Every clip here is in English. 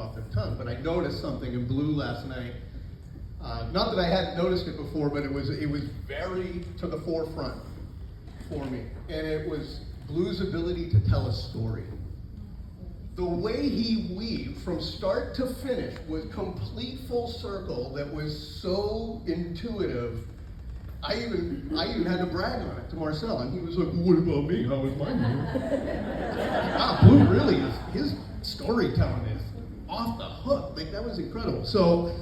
off their tongue. But I noticed something in Blue last night. Not that I hadn't noticed it before, but it was very to the forefront for me. And it was Blue's ability to tell a story. The way he weaved from start to finish was complete full circle that was so intuitive. I even had to brag on it to Marcel, and he was like, "What about me? How was mine?" Blue really is, his storytelling is off the hook. Like, that was incredible. So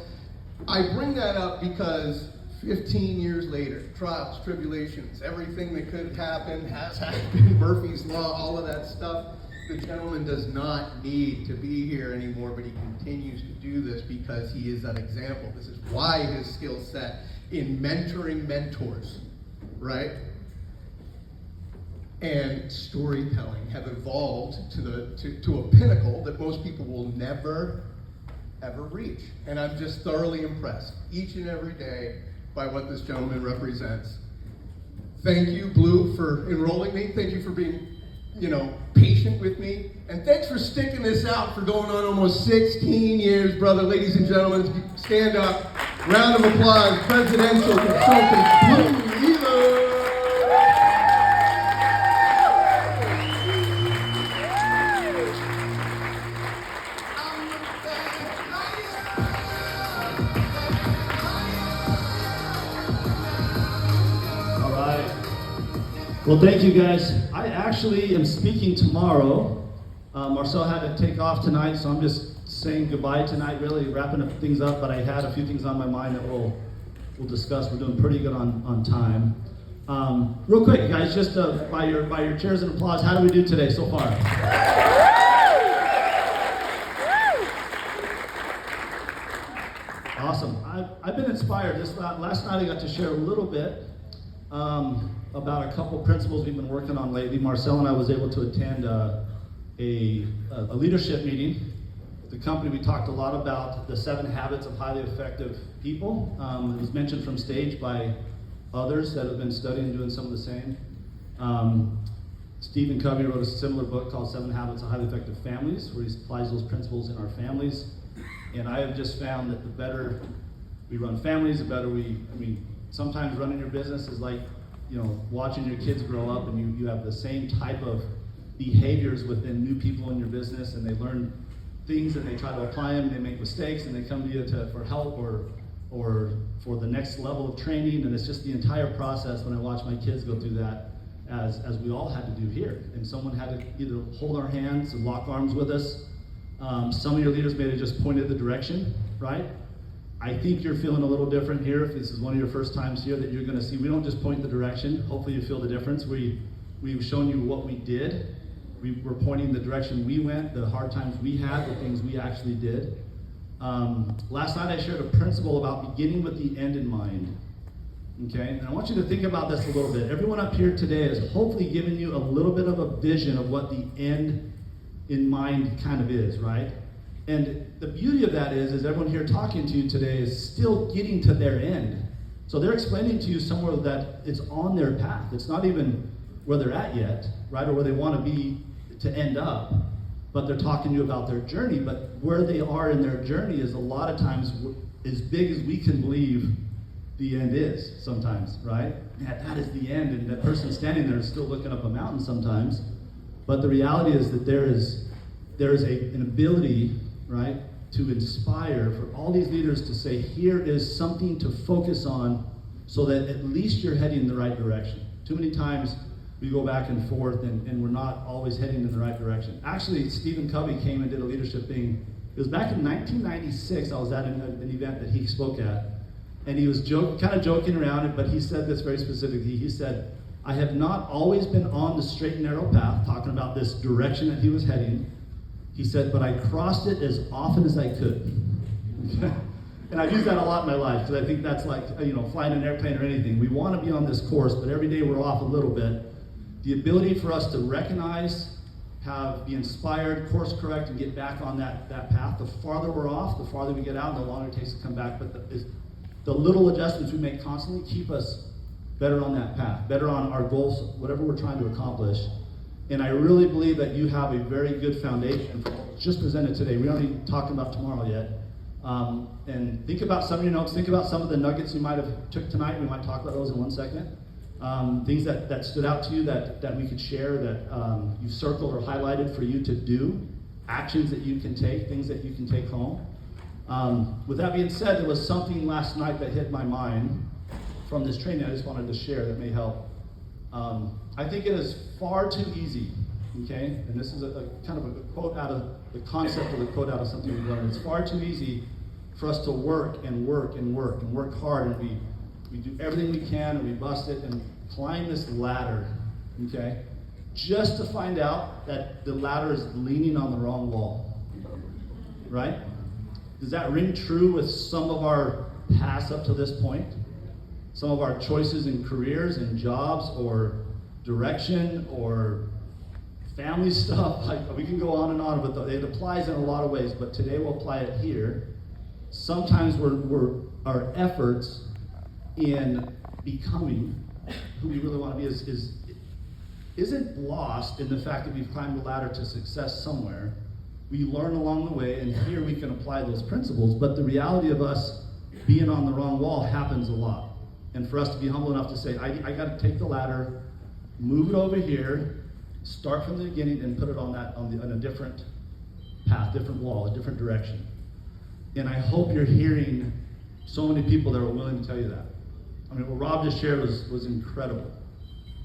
I bring that up because 15 years later, trials, tribulations, everything that could happen has happened, Murphy's Law, all of that stuff. The gentleman does not need to be here anymore, but he continues to do this because he is that example. This is why his skill set in mentoring mentors, right, and storytelling have evolved to a pinnacle that most people will never, ever reach. And I'm just thoroughly impressed each and every day by what this gentleman represents. Thank you, Blue, for enrolling me. Thank you for being, patient with me. And thanks for sticking this out for going on almost 16 years, brother. Ladies and gentlemen, stand up. Round of applause, presidential consultant, Blue Wheeler. All right. Well, thank you guys. I actually am speaking tomorrow. Marcel had to take off tonight, so I'm just saying goodbye tonight, really wrapping up things up, but I had a few things on my mind that we'll discuss. We're doing pretty good on time. Real quick, guys, just by your cheers and applause, how do we do today so far? Awesome. I've been inspired. Last night I got to share a little bit about a couple principles we've been working on lately. Marcel and I was able to attend a leadership meeting. The company, we talked a lot about the 7 habits of highly effective people. It was mentioned from stage by others that have been studying and doing some of the same. Stephen Covey wrote a similar book called 7 Habits of Highly Effective Families, where he applies those principles in our families. And I have just found that the better we run families, the better sometimes running your business is like, watching your kids grow up, and you have the same type of behaviors within new people in your business, and they learn things and they try to apply them, and they make mistakes, and they come to you for help or for the next level of training. And it's just the entire process. When I watch my kids go through that, as we all had to do here, and someone had to either hold our hands and lock arms with us. Some of your leaders may have just pointed the direction, right? I think you're feeling a little different here. If this is one of your first times here, that you're going to see, we don't just point the direction. Hopefully you feel the difference. We've shown you what we did. We were pointing the direction we went, the hard times we had, the things we actually did. Last night I shared a principle about beginning with the end in mind. Okay, and I want you to think about this a little bit. Everyone up here today has hopefully given you a little bit of a vision of what the end in mind kind of is, right? And the beauty of that is everyone here talking to you today is still getting to their end. So they're explaining to you somewhere that it's on their path. It's not even where they're at yet, right? Or where they want to be to end up. But they're talking to you about their journey. But where they are in their journey is a lot of times as big as we can believe the end is sometimes, right? That is the end, and that person standing there is still looking up a mountain sometimes. But the reality is that there is an ability, right, to inspire for all these leaders to say, here is something to focus on so that at least you're heading in the right direction. Too many times we go back and forth and we're not always heading in the right direction. Actually, Stephen Covey came and did a leadership thing. It was back in 1996. I was at an event that he spoke at, and he was kind of joking around it, but he said this very specifically. He said, I have not always been on the straight and narrow path, talking about this direction that he was heading. He said, but I crossed it as often as I could. And I've used that a lot in my life, because I think that's like, flying an airplane or anything. We want to be on this course, but every day we're off a little bit. The ability for us to recognize, be inspired, course correct, and get back on that path. The farther we're off, the farther we get out, and the longer it takes to come back. But the little adjustments we make constantly keep us better on that path, better on our goals, whatever we're trying to accomplish. And I really believe that you have a very good foundation for what we're just presented today. We aren't even talking about tomorrow yet. And think about some of your notes. Think about some of the nuggets you might have took tonight. We might talk about those in 1 second. Things that stood out to you that we could share, that you circled or highlighted for you to do, actions that you can take, things that you can take home. With that being said, there was something last night that hit my mind from this training I just wanted to share that may help. I think it is far too easy, okay? And this is a kind of a quote out of the concept of the quote out of something we learned. It's far too easy for us to work and work and work and work hard, and we do everything we can and we bust it and climb this ladder, okay? Just to find out that the ladder is leaning on the wrong wall, right? Does that ring true with some of our past up to this point? Some of our choices in careers and jobs or direction or family stuff? Like, we can go on and on, but it applies in a lot of ways, but today we'll apply it here. Sometimes our efforts in becoming who we really want to be isn't lost in the fact that we've climbed the ladder to success somewhere. We learn along the way, and here we can apply those principles, but the reality of us being on the wrong wall happens a lot. And for us to be humble enough to say, I got to take the ladder, move it over here, start from the beginning, and put it on a different path, different wall, a different direction. And I hope you're hearing so many people that are willing to tell you that. I mean, what Rob just shared was incredible,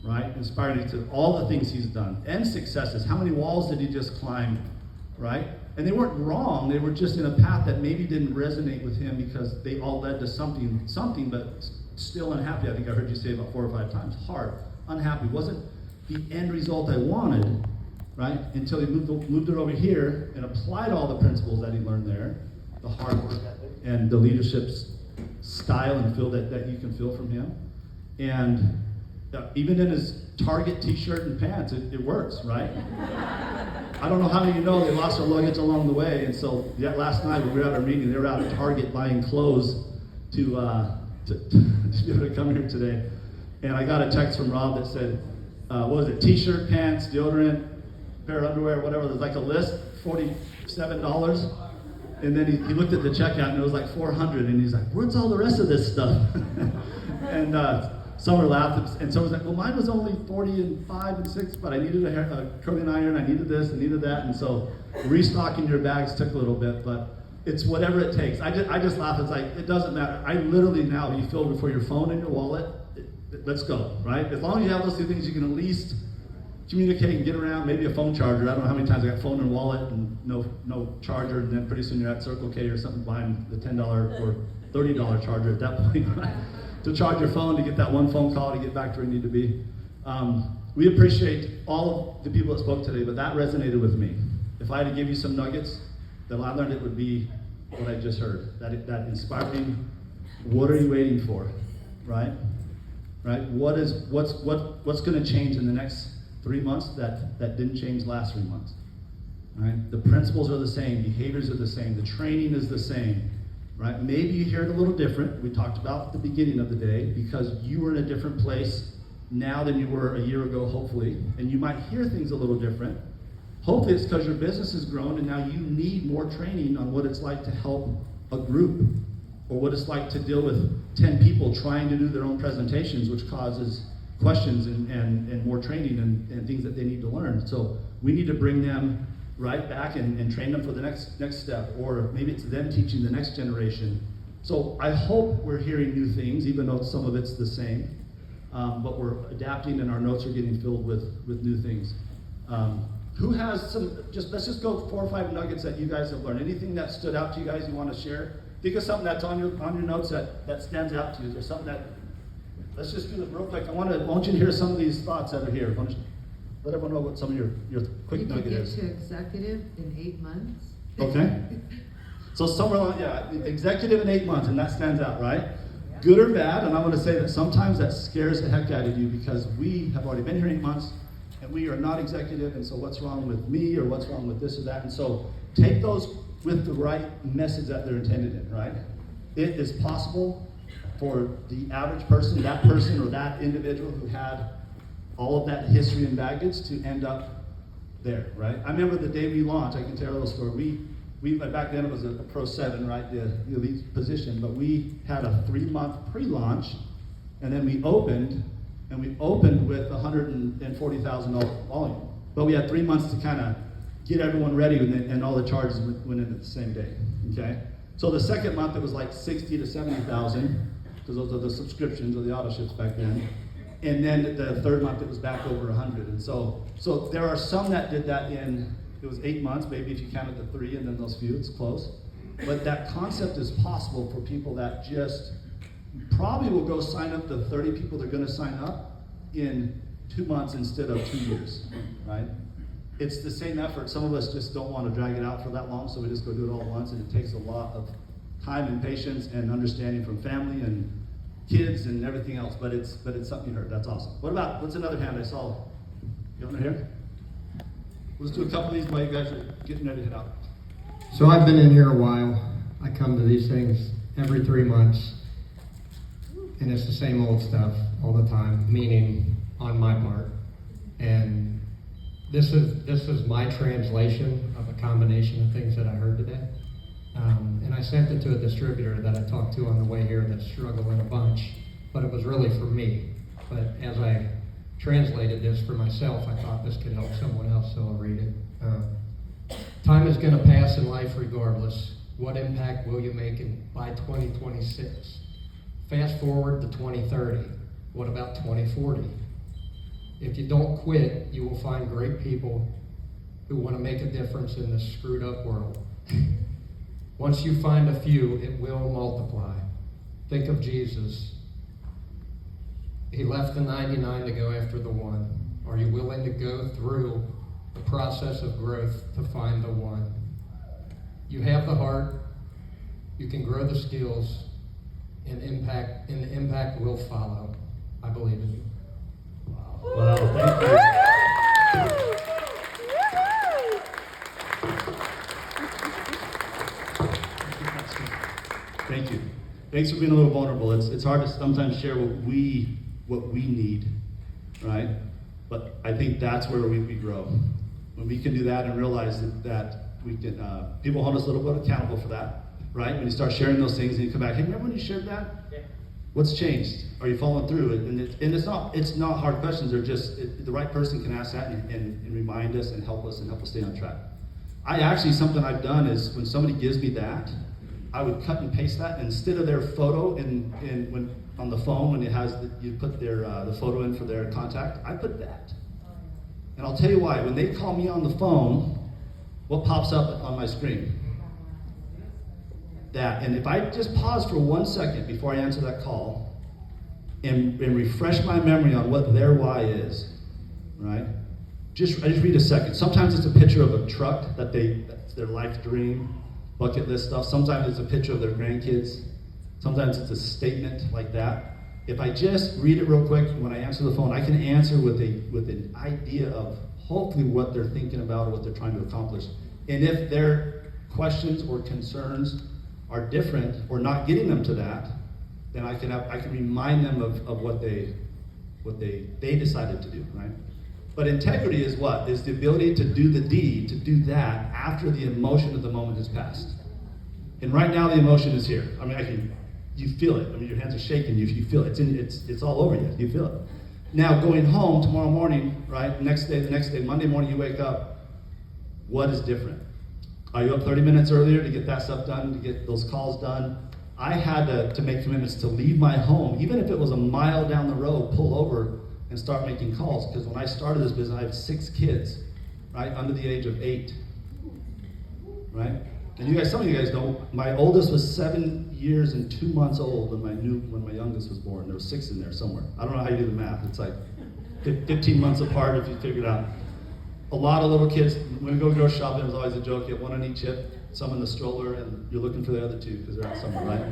right? Inspiring to all the things he's done and successes. How many walls did he just climb, right? And they weren't wrong. They were just in a path that maybe didn't resonate with him because they all led to something, but still unhappy. I think I heard you say about 4 or 5 times. Hard, unhappy. Wasn't the end result I wanted, right? Until he moved it over here and applied all the principles that he learned there, the hard work ethic and the leadership's style and feel that you can feel from him. And even in his Target t-shirt and pants, it works, right? I don't know how many of you know they lost their luggage along the way, and so last night when we were at our meeting, they were out at Target buying clothes to be able to come here today. And I got a text from Rob that said, what was it, t-shirt, pants, deodorant, pair of underwear, whatever. There's like a list, $47. And then he looked at the checkout and it was like $400, and he's like, where's all the rest of this stuff? And Summer laughed, and so I was like, well, mine was only 40 and 5 and 6, but I needed a curling iron, I needed this, I needed that, and so restocking your bags took a little bit, but it's whatever it takes. I just laugh. It's like, it doesn't matter. I literally now, you feel before your phone and your wallet, let's go, right? As long as you have those 2 things, you can at least communicate and get around. Maybe a phone charger. I don't know how many times I got phone and wallet and no charger, and then pretty soon you're at Circle K or something buying the $10 or $30 charger at that point, right? To charge your phone, to get that one phone call, to get back to where you need to be. We appreciate all of the people that spoke today, but that resonated with me. If I had to give you some nuggets that I learned, it would be what I just heard. That inspiring, what are you waiting for, right? Right? What's going to change in the next 3 months that didn't change last 3 months? Right? The principles are the same, behaviors are the same, the training is the same. Right? Maybe you hear it a little different. We talked about at the beginning of the day because you were in a different place now than you were a year ago, hopefully, and you might hear things a little different. Hopefully it's because your business has grown and now you need more training on what it's like to help a group or what it's like to deal with 10 people trying to do their own presentations, which causes questions and more training and things that they need to learn. So we need to bring them right back and train them for the next step, or maybe it's them teaching the next generation. So I hope we're hearing new things, even though some of it's the same, but we're adapting and our notes are getting filled with new things. Who has let's just go 4 or 5 nuggets that you guys have learned. Anything that stood out to you guys you want to share? Think of something that's on your notes that stands out to you. Is there something that, let's just do it real quick. I want you to hear some of these thoughts that are here. Let everyone know what some of your quick nugget is. You could get to executive in 8 months. Okay. So somewhere along, executive in 8 months, and that stands out, right? Good or bad, and I want to say that sometimes that scares the heck out of you because we have already been here 8 months, and we are not executive, and so what's wrong with me, or what's wrong with this or that? And so take those with the right message that they're intended in, right? It is possible for the average person, or that individual who had all of that history and baggage to end up there, right? I remember the day we launched, I can tell a little story. Back then it was a Pro 7, right, the elite position, but we had a 3-month pre-launch, and then we opened with $140,000 volume. But we had 3 months to kind of get everyone ready, and all the charges went in at the same day, okay? So the second month it was like 60 to 70,000, because those are the subscriptions or the auto ships back then. And then the third month it was back over 100. And so there are some that did that it was 8 months, maybe if you counted the 3 and then those few, it's close. But that concept is possible for people that just probably will go sign up the 30 people they're gonna sign up in 2 months instead of 2 years, right? It's the same effort. Some of us just don't want to drag it out for that long, so we just go do it all at once, and it takes a lot of time and patience and understanding from family and kids and everything else, but it's something you heard. That's awesome. What's another hand I saw? You want to hear? Let's do a couple of these while you guys are getting ready to head out. So I've been in here a while. I come to these things every 3 months, and it's the same old stuff all the time, meaning on my part. And this is my translation of a combination of things that I heard today. And I sent it to a distributor that I talked to on the way here that's struggling a bunch, but it was really for me. But as I translated this for myself, I thought this could help someone else, so I'll read it. Time is going to pass in life regardless. What impact will you make by 2026? Fast forward to 2030. What about 2040? If you don't quit, you will find great people who want to make a difference in this screwed up world. Once you find a few, it will multiply. Think of Jesus. He left the 99 to go after the one. Are you willing to go through the process of growth to find the one? You have the heart, you can grow the skills, and the impact will follow. I believe in you. Wow, thank you. Thank you. Thanks for being a little vulnerable. It's hard to sometimes share what we need, right? But I think that's where we grow. When we can do that and realize that we can, people hold us a little bit accountable for that, right? When you start sharing those things and you come back, hey, remember when you shared that? Yeah. What's changed? Are you following through? And it's not hard questions. They're just, the right person can ask that and remind us and help us stay on track. Something I've done is when somebody gives me that, I would cut and paste that instead of their photo when on the phone when it has you put their the photo in for their contact. I put that, and I'll tell you why. When they call me on the phone, what pops up on my screen? That, and if I just pause for 1 second before I answer that call, and refresh my memory on what their why is, right? I just read a second. Sometimes it's a picture of a truck that's their life dream. Bucket list stuff. Sometimes it's a picture of their grandkids. Sometimes it's a statement like that. If I just read it real quick when I answer the phone, I can answer with an idea of hopefully what they're thinking about or what they're trying to accomplish. And if their questions or concerns are different or not getting them to that, then I can remind them of what they decided to do, right? But integrity is what? Is the ability to do the deed, to do that after the emotion of the moment has passed. And right now the emotion is here. I mean, you feel it. I mean, your hands are shaking, you feel it. It's all over you, you feel it. Now going home tomorrow morning, right, the next day, Monday morning you wake up, what is different? Are you up 30 minutes earlier to get that stuff done, to get those calls done? I had to make commitments to leave my home, even if it was a mile down the road, pull over and start making calls, because when I started this business, I have 6 kids, right, under the age of 8, right? And some of you guys know, my oldest was 7 years and 2 months old when my youngest was born. There was 6 in there somewhere. I don't know how you do the math. It's like 15 months apart if you figure it out. A lot of little kids, when we go grocery shopping, it was always a joke, you have one on each hip, some in the stroller, and you're looking for the other 2 because they're out somewhere, right?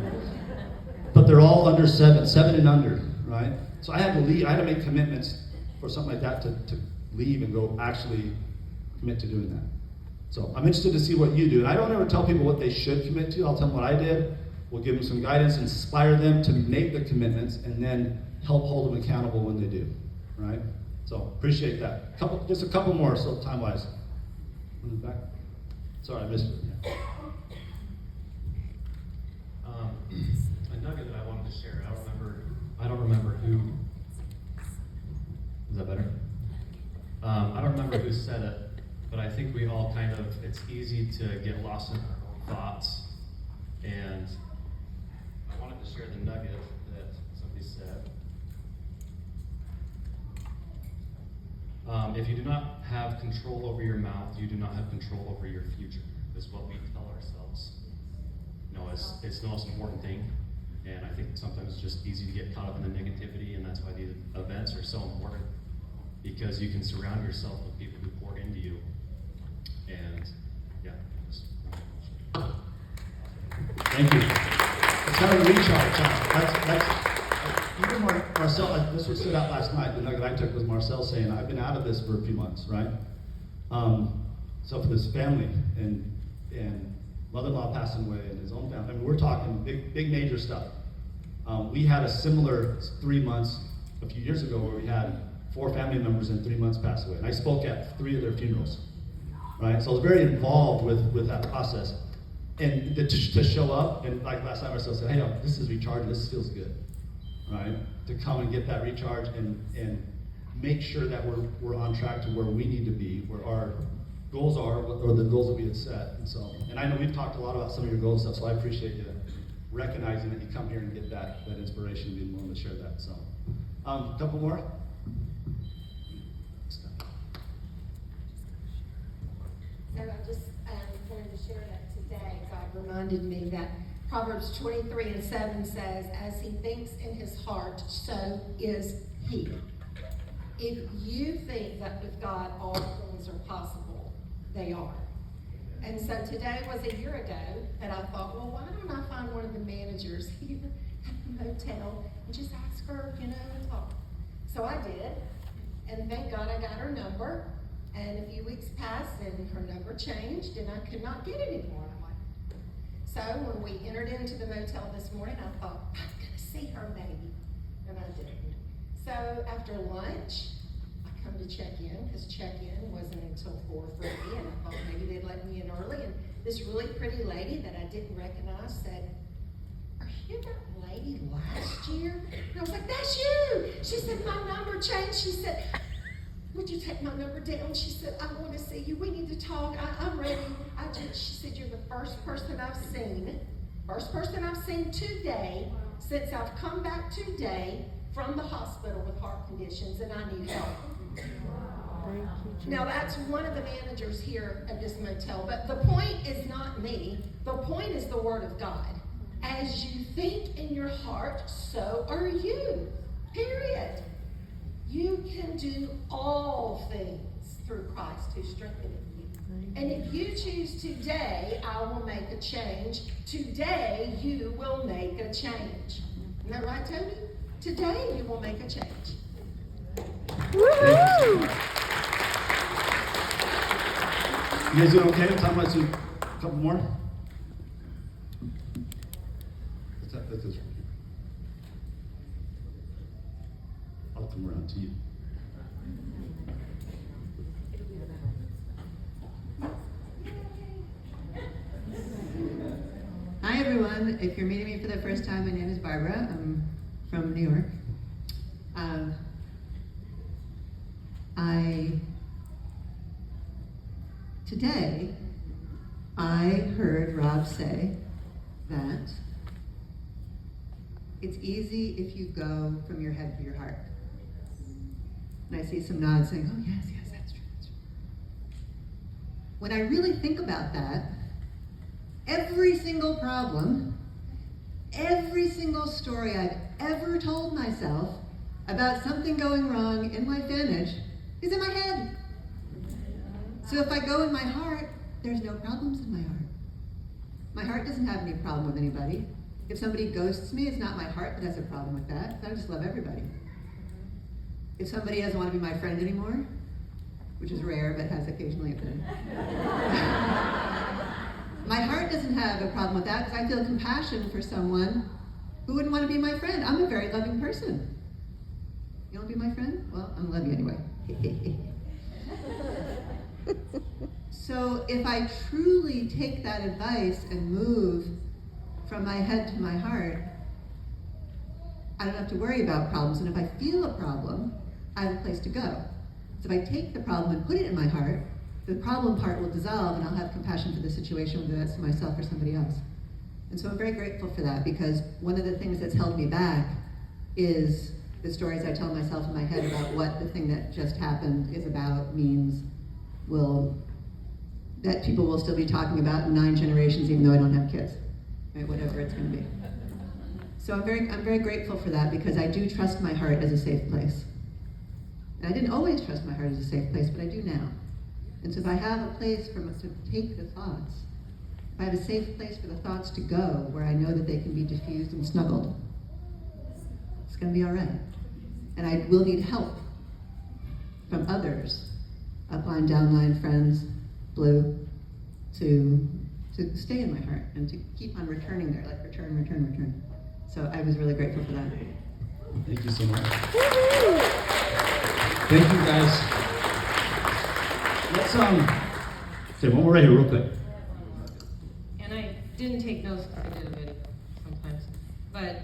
But they're all under 7 and under, right? So I had to leave. I had to make commitments for something like that to leave and go actually commit to doing that. So I'm interested to see what you do. And I don't ever tell people what they should commit to. I'll tell them what I did. We'll give them some guidance, inspire them to make the commitments, and then help hold them accountable when they do, right? So appreciate that. Just a couple more, so time-wise. In the back? Sorry, I missed it. Yeah. A nugget that I wanted to share. I don't remember who. Is that better? I don't remember who said it, but I think we all kind of. It's easy to get lost in our own thoughts, and I wanted to share the nugget that somebody said. If you do not have control over your mouth, you do not have control over your future. Is what we tell ourselves. You know, it's the most important thing, and I think sometimes it's just easy to get caught up in the negativity, and that's why these events are so important, because you can surround yourself with people who pour into you, and yeah. Thank you. It's kind of a recharge time. That's even Marcel, this was stood out last night. The nugget I took was Marcel saying, I've been out of this for a few months, right? So for this family, and mother-in-law passing away, and his own family, I mean, we're talking big major stuff. We had a similar 3 months a few years ago where we had 4 family members in 3 months pass away. And I spoke at 3 of their funerals, right? So I was very involved with that process. And to show up, and like last time I said, hey, this is recharging, this feels good, right? To come and get that recharge and make sure that we're on track to where we need to be, where our goals are, or the goals that we had set. And I know we've talked a lot about some of your goals and stuff, so I appreciate you recognizing that you come here and get that inspiration and being willing to share that. So, a couple more. So I just wanted to share that today. God reminded me that Proverbs 23:7 says, as he thinks in his heart, so is he. If you think that with God all things are possible, they are. And so today was a year ago that I thought, well, why don't I find one of the managers here at the motel and just ask her, and talk. So I did, and thank God I got her number. And a few weeks passed, and her number changed, and I could not get it anymore. I'm like, so when we entered into the motel this morning, I thought, I'm gonna see her maybe, and I didn't. So after lunch, I come to check in, because check-in wasn't until 4:30, and I thought maybe they'd let me in early. And this really pretty lady that I didn't recognize said, "Are you that lady last year?" And I was like, "That's you." She said, "My number changed." She said, "Would you take my number down?" She said, "I want to see you. We need to talk. I'm ready." She said, "You're the first person I've seen today since I've come back today from the hospital with heart conditions, and I need help." Now that's one of the managers here at this motel, but the point is not me. The point is the Word of God. As you think in your heart, so are you. Period. You can do all things through Christ who strengthens you. And if you choose today, I will make a change. Today, you will make a change. Isn't that right, Tony? Today, you will make a change. Woo! You guys doing okay? Time let's do a couple more. That's this one. I'll come around to you. Hi everyone, if you're meeting me for the first time, my name is Barbara. I'm from New York. Today, I heard Rob say that it's easy if you go from your head to your heart. And I see some nods saying, oh yes, that's true. When I really think about that, every single problem, every single story I've ever told myself about something going wrong in my marriage is in my head. So if I go in my heart, there's no problems in my heart. My heart doesn't have any problem with anybody. If somebody ghosts me, it's not my heart that has a problem with that. I just love everybody. If somebody doesn't want to be my friend anymore, which is rare but has occasionally been, my heart doesn't have a problem with that because I feel compassion for someone who wouldn't want to be my friend. I'm a very loving person. You want to be my friend? Well, I'm gonna love you anyway. So if I truly take that advice and move from my head to my heart, I don't have to worry about problems. And if I feel a problem, I have a place to go. So if I take the problem and put it in my heart, the problem part will dissolve and I'll have compassion for the situation, whether that's for myself or somebody else. And so I'm very grateful for that, because one of the things that's held me back is the stories I tell myself in my head about what the thing that just happened is about, means, that people will still be talking about in 9 generations, even though I don't have kids, right? Whatever it's going to be. So I'm very grateful for that, because I do trust my heart as a safe place. And I didn't always trust my heart as a safe place, but I do now. And so if I have a place to take the thoughts, if I have a safe place for the thoughts to go, where I know that they can be diffused and snuggled, it's going to be all right. And I will need help from others, upline, downline, friends, blue, to stay in my heart and to keep on returning there, like return. So I was really grateful for that. Thank you so much. Thank you, guys. Let's say one more right here real quick. And I didn't take notes because I did a video sometimes, but